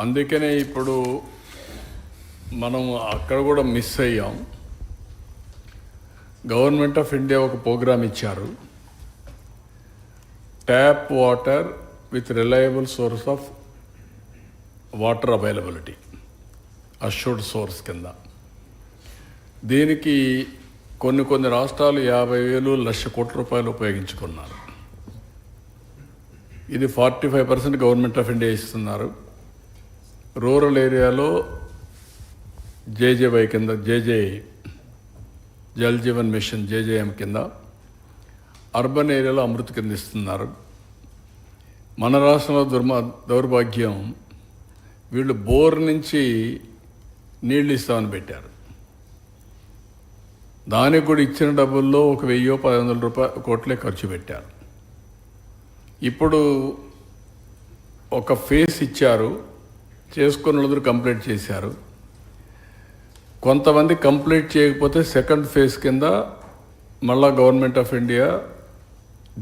అందుకనే ఇప్పుడు మనం అక్కడ కూడా మిస్ అయ్యాం. గవర్నమెంట్ ఆఫ్ ఇండియా ఒక ప్రోగ్రామ్ ఇచ్చారు, tap water with reliable source of water availability, assured source కింద. దీనికి కొన్ని రాష్ట్రాలు 50,000 లక్ష కోట్ల రూపాయలు ఉపయోగించుకున్నారు. ఇది 45% గవర్నమెంట్ ఆఫ్ ఇండియా ఇస్తున్నారు. రూరల్ ఏరియాలో జేజేవై కింద, జల్ జీవన్ మిషన్ జేజేఎం కింద, అర్బన్ ఏరియాలో అమృత్ కింద ఇస్తున్నారు. మన రాష్ట్రంలో దౌర్భాగ్యం, వీళ్ళు బోర్ నుంచి నీళ్ళు ఇస్తామని పెట్టారు. దానికి కూడా ఇచ్చిన డబ్బుల్లో 1,000-1,500 కోట్లే ఖర్చు పెట్టారు. ఇప్పుడు ఒక ఫేస్ ఇచ్చారు, చేసుకున్న వాళ్ళందరూ కంప్లీట్ చేశారు. కొంతమంది కంప్లీట్ చేయకపోతే సెకండ్ ఫేజ్ కింద మళ్ళా గవర్నమెంట్ ఆఫ్ ఇండియా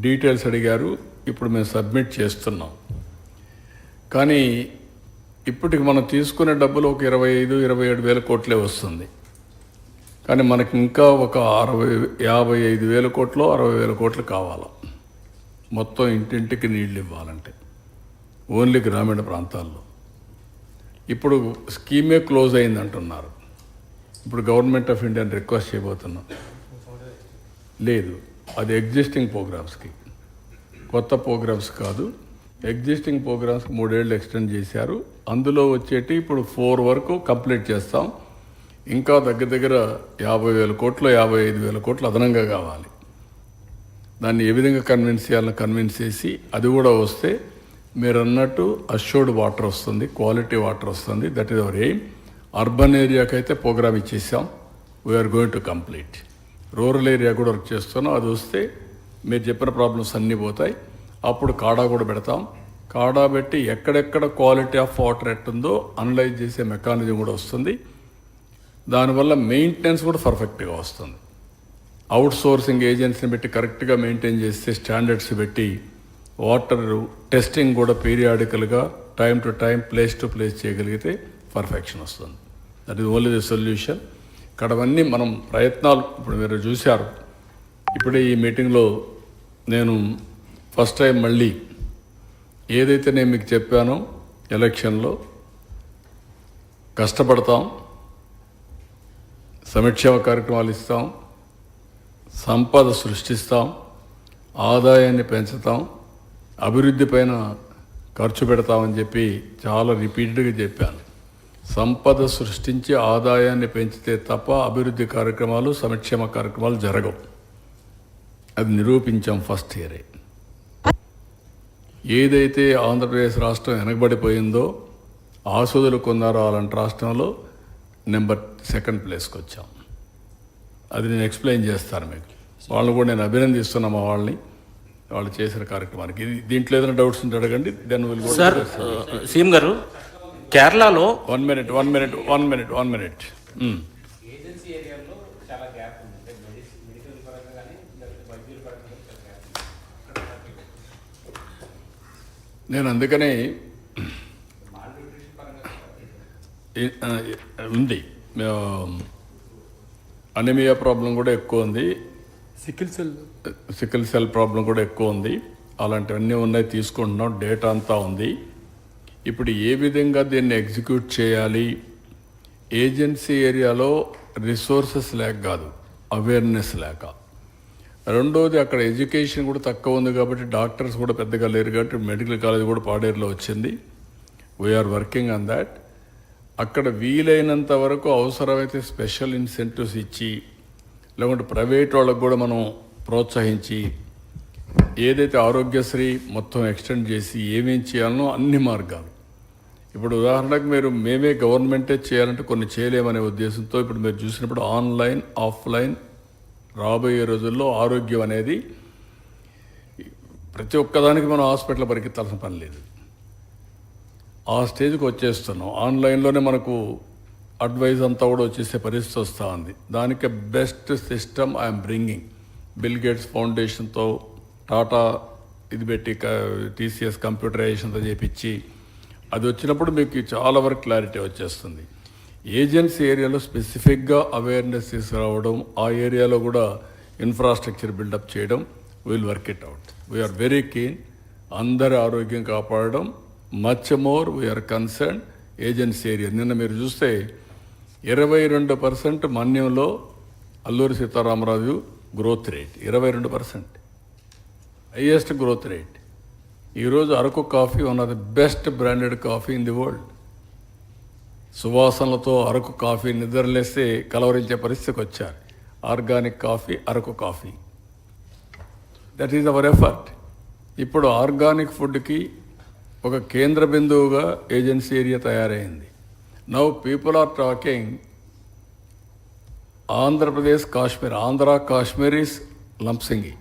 డీటెయిల్స్ అడిగారు. ఇప్పుడు మేము సబ్మిట్ చేస్తున్నాం. కానీ ఇప్పటికి మనం తీసుకునే డబ్బులు ఒక 25-27 వేల కోట్లే వస్తుంది. కానీ మనకి ఇంకా ఒక 55 వేల కోట్లు 60 వేల కోట్లు కావాలి మొత్తం ఇంటింటికి నీళ్ళు ఇవ్వాలంటే, ఓన్లీ గ్రామీణ ప్రాంతాల్లో. ఇప్పుడు స్కీమే క్లోజ్ అయిందంటున్నారు. ఇప్పుడు గవర్నమెంట్ ఆఫ్ ఇండియాని రిక్వెస్ట్ చేయబోతున్నాం. లేదు, అది ఎగ్జిస్టింగ్ ప్రోగ్రామ్స్కి, కొత్త ప్రోగ్రామ్స్ కాదు. ఎగ్జిస్టింగ్ ప్రోగ్రామ్స్కి 3 ఏళ్ళు ఎక్స్టెండ్ చేశారు. అందులో వచ్చేటి ఇప్పుడు 4 వరకు కంప్లీట్ చేస్తాం. ఇంకా దగ్గర 50,000 కోట్లు 55,000 కోట్లు అదనంగా కావాలి. దాన్ని ఏ విధంగా కన్విన్స్ చేయాలని కన్విన్స్ చేసి, అది కూడా వస్తే మీరు అన్నట్టు అష్యూర్డ్ వాటర్ వస్తుంది, క్వాలిటీ వాటర్ వస్తుంది. That is our aim. Urban ఏరియాకి అయితే ప్రోగ్రామ్ ఇచ్చేసాం, we're going to complete. Rural area కూడా వర్క్ చేస్తున్నాం. అది వస్తే మీరు చెప్పిన ప్రాబ్లమ్స్ అన్నీ పోతాయి. అప్పుడు కాడా కూడా పెడతాం. కాడా పెట్టి ఎక్కడెక్కడ క్వాలిటీ ఆఫ్ వాటర్ ఎట్టుందో అనలైజ్ చేసే మెకానిజం కూడా వస్తుంది. దానివల్ల మెయింటెనెన్స్ కూడా పర్ఫెక్ట్గా వస్తుంది. అవుట్ సోర్సింగ్ ఏజెన్సీని పెట్టి కరెక్ట్గా మెయింటైన్ చేస్తే, స్టాండర్డ్స్ పెట్టి వాటర్ టెస్టింగ్ కూడా పీరియాడికల్గా time to time, place to place చేయగలిగితే పర్ఫెక్షన్ వస్తుంది. That is only the solution. ఇక్కడవన్నీ మనం ప్రయత్నాలు ఇప్పుడు మీరు చూశారు. ఇప్పుడే ఈ మీటింగ్లో నేను ఫస్ట్ టైం మళ్ళీ ఏదైతే నేను మీకు చెప్పానో, ఎలక్షన్లో కష్టపడతాం, సంక్షేమ కార్యక్రమాలు ఇస్తాం, సంపద సృష్టిస్తాం, ఆదాయాన్ని పెంచుతాం, అభివృద్ధి పైన ఖర్చు పెడతామని చెప్పి చాలా రిపీటెడ్గా చెప్పాను. సంపద సృష్టించి ఆదాయాన్ని పెంచితే తప్ప అభివృద్ధి కార్యక్రమాలు, సంక్షేమ కార్యక్రమాలు జరగవు. అది నిరూపించాం ఫస్ట్ ఇయరే. ఏదైతే ఆంధ్రప్రదేశ్ రాష్ట్రం వెనకబడిపోయిందో, ఆసుదులు కొన్నారో అలాంటి రాష్ట్రంలో సెకండ్ ప్లేస్కి వచ్చాం. అది నేను ఎక్స్ప్లెయిన్ చేస్తాను మీకు. వాళ్ళని కూడా నేను అభినందిస్తున్నాను, మా వాళ్ళని, వాళ్ళు చేసిన కార్యక్రమానికి. దీంట్లో ఏదైనా డౌట్స్ ఉంటే అడగండి. Then will go. Sir, CM గారు, కేరళలో 1 మినిట్. నేను అందుకనే ఉంది, అనీమియా ప్రాబ్లం కూడా ఎక్కువ ఉంది, సికిల్ సెల్ ప్రాబ్లం కూడా ఎక్కువ ఉంది. అలాంటివన్నీ ఉన్నాయి, తీసుకుంటున్నాం, డేటా అంతా ఉంది. ఇప్పుడు ఏ విధంగా దీన్ని ఎగ్జిక్యూట్ చేయాలి, ఏజెన్సీ ఏరియాలో రిసోర్సెస్ లేక కాదు, అవేర్నెస్ లేక. రెండోది, అక్కడ ఎడ్యుకేషన్ కూడా తక్కువ ఉంది కాబట్టి డాక్టర్స్ కూడా పెద్దగా లేరు కాబట్టి మెడికల్ కాలేజ్ కూడా పాడేరులో వచ్చింది. We're working on that. అక్కడ వీలైనంత వరకు అవసరమైతే స్పెషల్ ఇన్సెంటివ్స్ ఇచ్చి, లేకుంటే ప్రైవేట్ వాళ్ళకు కూడా మనం ప్రోత్సహించి, ఏదైతే ఆరోగ్యశ్రీ మొత్తం ఎక్స్టెండ్ చేసి ఏమేం చేయాలనో అన్ని మార్గాలు. ఇప్పుడు ఉదాహరణకు మేమే గవర్నమెంటే చేయాలంటే కొన్ని చేయలేమనే ఉద్దేశంతో ఇప్పుడు మీరు చూసినప్పుడు ఆన్లైన్, ఆఫ్లైన్, రాబోయే రోజుల్లో ఆరోగ్యం అనేది ప్రతి ఒక్కదానికి మనం హాస్పిటల్ పరిగెత్తాల్సిన పని లేదు. ఆ స్టేజ్కి వచ్చేస్తున్నాం. ఆన్లైన్లోనే మనకు అడ్వైజ్ అంతా కూడా వచ్చేసే పరిస్థితి వస్తూ ఉంది. దానికి best system I'm bringing. Bill Gates ఫౌండేషన్తో టాటా ఇది పెట్టి, టీసీఎస్ కంప్యూటరైజేషన్తో చేపించి అది వచ్చినప్పుడు మీకు చాలా వరకు క్లారిటీ వచ్చేస్తుంది. ఏజెన్సీ ఏరియాలో స్పెసిఫిక్గా అవేర్నెస్ తీసుకురావడం, ఆ ఏరియాలో కూడా ఇన్ఫ్రాస్ట్రక్చర్ బిల్డప్ చేయడం, will work it out. We're very keen. అందరి ఆరోగ్యం కాపాడడం, much more we're concern agency area. నిన్న మీరు చూస్తే 22% మన్యంలో Alluri Sitaramaraju growth rate 22%, highest growth rate. ఈరోజు Araku coffee one of the best branded coffee in the world. సువాసనలతో అరకు కాఫీ నిద్రలేస్తే కలవరించే పరిస్థితికి వచ్చారు. Organic coffee, Araku coffee, that is our effort. ఇప్పుడు ఆర్గానిక్ ఫుడ్కి ఒక కేంద్ర బిందువుగా ఏజెన్సీ ఏరియా తయారైంది. Now people are talking Andhra Pradesh Kashmir, Andhra Kashmir is Lambasingi.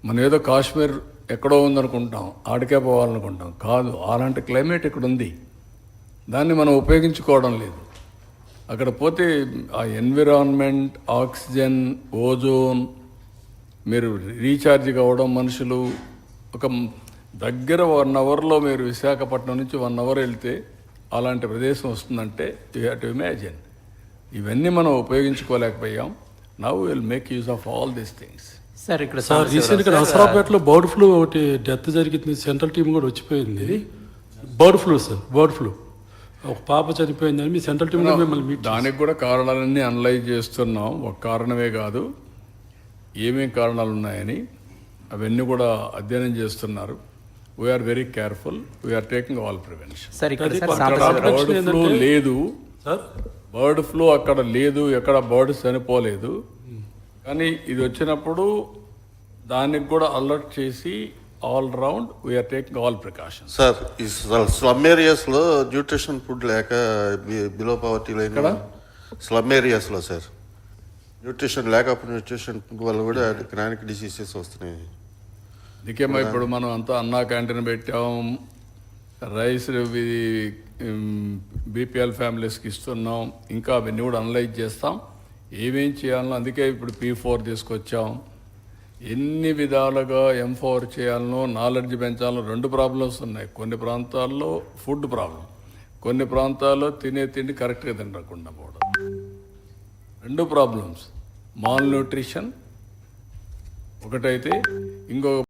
మనం ఏదో కాశ్మీర్ ఎక్కడో ఉందనుకుంటాం, ఆడికే పోవాలనుకుంటాం. కాదు, అలాంటి క్లైమేట్ ఇక్కడ ఉంది. దాన్ని మనం ఉపయోగించుకోవడం లేదు. అక్కడ పోతే ఆ ఎన్విరాన్మెంట్, ఆక్సిజన్, ఓజోన్, మీరు రీఛార్జ్ కావడం, మనుషులు ఒక దగ్గర 1 అవర్లో మీరు విశాఖపట్నం నుంచి 1 అవర్ వెళ్తే అలాంటి ప్రదేశం వస్తుందంటే యూ హ్యావ్ టు ఇమాజిన్. ఇవన్నీ మనం ఉపయోగించుకోలేకపోయాం. Now will make use of all these things. Sir ఇక్కడ సార్ రీసెంట్గా నసరాపేటలో బర్డ్ ఫ్లూ ఒకటి డెత్ జరిగింది. సెంట్రల్ టీం కూడా వచ్చిపోయింది. Bird flu sir, bird flu ఒక పాప చనిపోయిందని మీ సెంట్రల్ టీం మిమ్మల్ని మీట్. దానికి కూడా కారణాలన్నీ అనలైజ్ చేస్తున్నాం. ఒక కారణమే కాదు, ఏమేం కారణాలు ఉన్నాయని అవన్నీ కూడా అధ్యయనం చేస్తున్నారు. We're very careful, we're taking all prevention. Sir ఇక్కడ సార్ అక్కడ బర్డ్ ఫ్లూ లేదు, సార్ బర్డ్ ఫ్లూ అక్కడ లేదు, ఎక్కడ బర్డ్ చనిపోలేదు. కానీ ఇది వచ్చినప్పుడు దానికి కూడా అలర్ట్ చేసి all round we're taking all precautions. Sir ఈ స్లమ్ ఏరియాస్లో న్యూట్రిషన్ ఫుడ్ లేక బిలో పవర్టీ లైన్ స్లమ్ ఏరియాస్లో సార్ న్యూట్రిషన్ న్యూట్రిషన్ ఫుడ్ వల్ల కూడా క్రానిక్ డిసీజెస్ వస్తున్నాయి. అందుకేమో ఇప్పుడు మనం అంతా అన్నా క్యాంటీన్ పెట్టాం, రైస్ బీపీఎల్ ఫ్యామిలీస్కి ఇస్తున్నాం. ఇంకా అవన్నీ కూడా అనలైజ్ చేస్తాం, ఏమేం చేయాలనో. అందుకే ఇప్పుడు P4 తీసుకొచ్చాం. ఎన్ని విధాలుగా ఎంపవర్ చేయాలనో, నాలెడ్జ్ పెంచాలనో. 2 ప్రాబ్లమ్స్ ఉన్నాయి. కొన్ని ప్రాంతాల్లో ఫుడ్ ప్రాబ్లం, కొన్ని ప్రాంతాల్లో తినే తిండి కరెక్ట్గా తినకుండా పోవడం. 2 ప్రాబ్లమ్స్, మాల్ న్యూట్రిషన్ ఒకటైతే, ఇంకొక